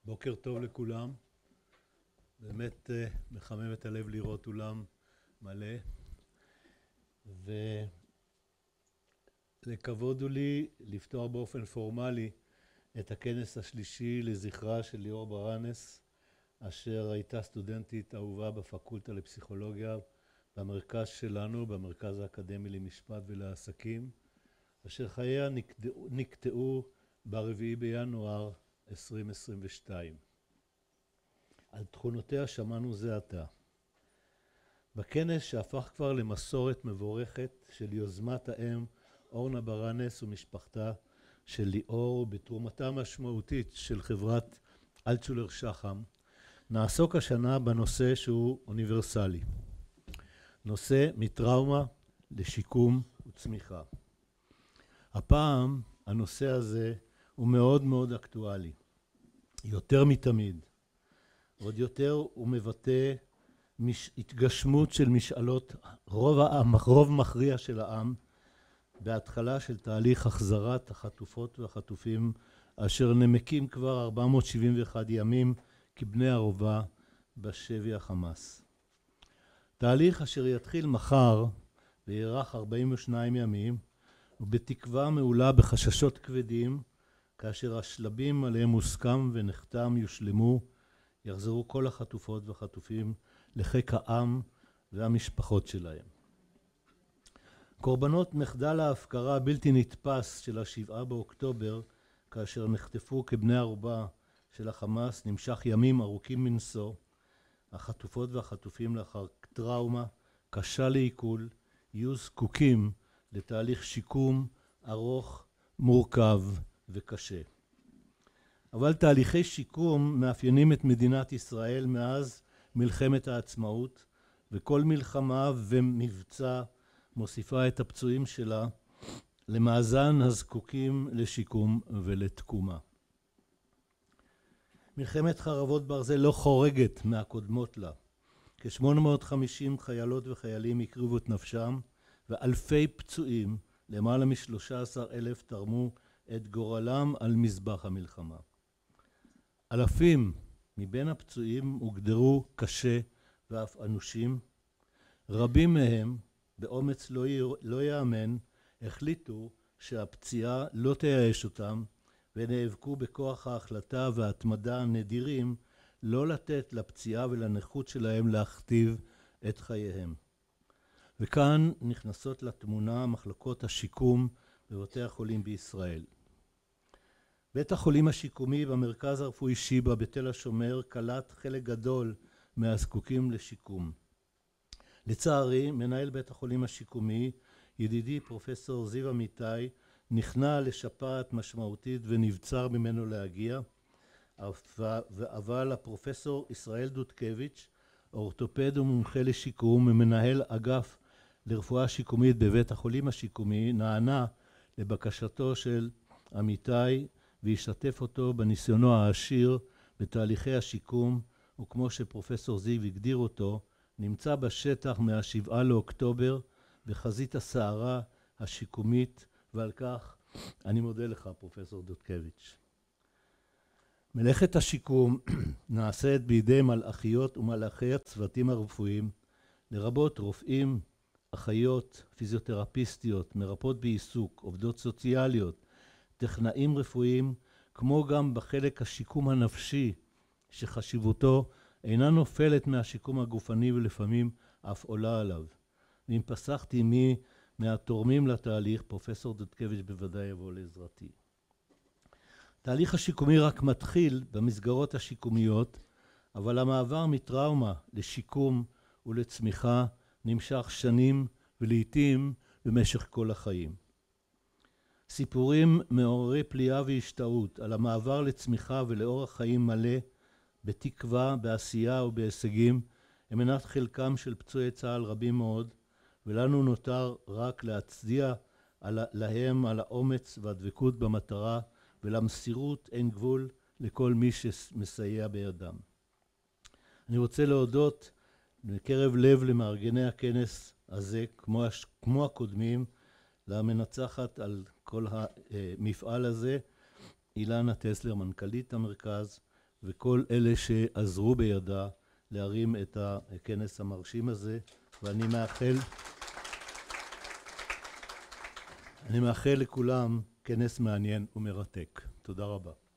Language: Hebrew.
בוקר טוב לכולם. באמת מחמם את הלב לראות אולם מלא. ולכבוד הוא לי לפתוח באופן פורמלי את הכנס השלישי לזכרה של ליאור ברנס, אשר הייתה סטודנטית אהובה בפקולטה לפסיכולוגיה במרכז שלנו, במרכז האקדמי למשפט ולעסקים, אשר חייה נקטעו ב4 בינואר 2022. על תכונותיה שמענו זה עתה. בכנס שהפך כבר למסורת מבורכת של יוזמת האם אורנה ברנס ומשפחתה של ליאור, בתרומתה המשמעותית של חברת אלטשולר שחם, נעסוק השנה בנושא שהוא אוניברסלי. נושא מטראומה לשיקום וצמיחה. הפעם הנושא הזה הוא מאוד מאוד אקטואלי, יותר מתמיד. עוד יותר הוא מבטא התגשמות של משאלות רוב מכריע של העם, בהתחלה של תהליך החזרת החטופות והחטופים, אשר נמקים כבר 471 ימים כבני ערובה בשבי החמאס. תהליך אשר יתחיל מחר ויארך 42 ימים, ובתקווה מעולה בחששות כבדים, כאשר השלבים עליהם מוסכם ונחתם יושלמו, יחזרו כל החטופות והחטופים לחיק העם והמשפחות שלהם. קורבנות מחדל ההפקרה הבלתי נתפס של 7 באוקטובר, כאשר נחטפו כבני ערובה של החמאס, נמשך ימים ארוכים מנשוא. החטופות והחטופים לאחר טראומה קשה לעיכול, יהיו זקוקים לתהליך שיקום ארוך, מורכב וקשה. אבל תהליכי שיקום מאפיינים את מדינת ישראל מאז מלחמת העצמאות, וכל מלחמה ומבצע מוסיפה את הפצועים שלה למאזן הזקוקים לשיקום ולתקומה. מלחמת חרבות ברזל לא חורגת מהקודמות לה. כ-850 חיילות וחיילים הקריבו את נפשם, ואלפי פצועים, למעלה מ-13,000, תרמו את גורלם על מזבח המלחמה. אלפים מבין הפצועים הוגדרו קשה ואף אנושים. רבים מהם, באומץ לא יאמן, החליטו שהפציעה לא תייאש אותם, ונאבקו בכוח ההחלטה וההתמדה הנדירים לא לתת לפציעה ולנכות שלהם להכתיב את חייהם. וכאן נכנסות לתמונה מחלקות השיקום בבתי החולים בישראל. בית החולים השיקומי במרכז הרפואי שיבא בתל השומר קלט חלק גדול מהזקוקים לשיקום. לצערי, מנהל בית החולים השיקומי, ידידי פרופסור זיו אמיתי, נכנע לשפעת משמעותית ונבצר ממנו להגיע, אבל הפרופסור ישראל דודקביץ', אורתופד ומומחה לשיקום ומנהל אגף לרפואה שיקומית בבית החולים השיקומי, נענה לבקשתו של אמיתי והשתתף אותו בניסיונו העשיר בתהליכי השיקום, וכמו שפרופסור זיו הגדיר אותו, נמצא בשטח מה7 לאוקטובר בחזית הסערה השיקומית, ועל כך אני מודה לך פרופסור דודקביץ'. מלאכת השיקום נעשית בידי מלאכיות ומלאכי הצוותים הרפואיים, לרבות רופאים, אחיות, פיזיותרפיסטיות, מרפאות בעיסוק, עובדות סוציאליות, טכנאים רפואיים, כמו גם בחלק השיקום הנפשי, שחשיבותו אינה נופלת מהשיקום הגופני ולפעמים אף עולה עליו. ואם פסחתי מי מהתורמים לתהליך, פרופסור דודקביץ' בוודאי יבוא לעזרתי. תהליך השיקומי רק מתחיל במסגרות השיקומיות, אבל המעבר מטראומה לשיקום ולצמיחה נמשך שנים ולעיתים במשך כל החיים. סיפורים מעוררי פליאה והשתאות על המעבר לצמיחה ולאורח חיים מלא, בתקווה, בעשייה ובהישגים, הם מנת חלקם של פצועי צה"ל רבים מאוד, ולנו נותר רק להצדיע להם על האומץ והדבקות במטרה, ולמסירות אין גבול לכל מי שמסייע בידם. אני רוצה להודות מקרב לב למארגני הכנס הזה, כמו הקודמים, למנצחת על כל המפעל הזה, אילנה טסלר, מנכ"לית המרכז, וכל אלה שעזרו בידה להרים את הכנס המרשים הזה, ואני מאחל לכולם כנס מעניין ומרתק. תודה רבה.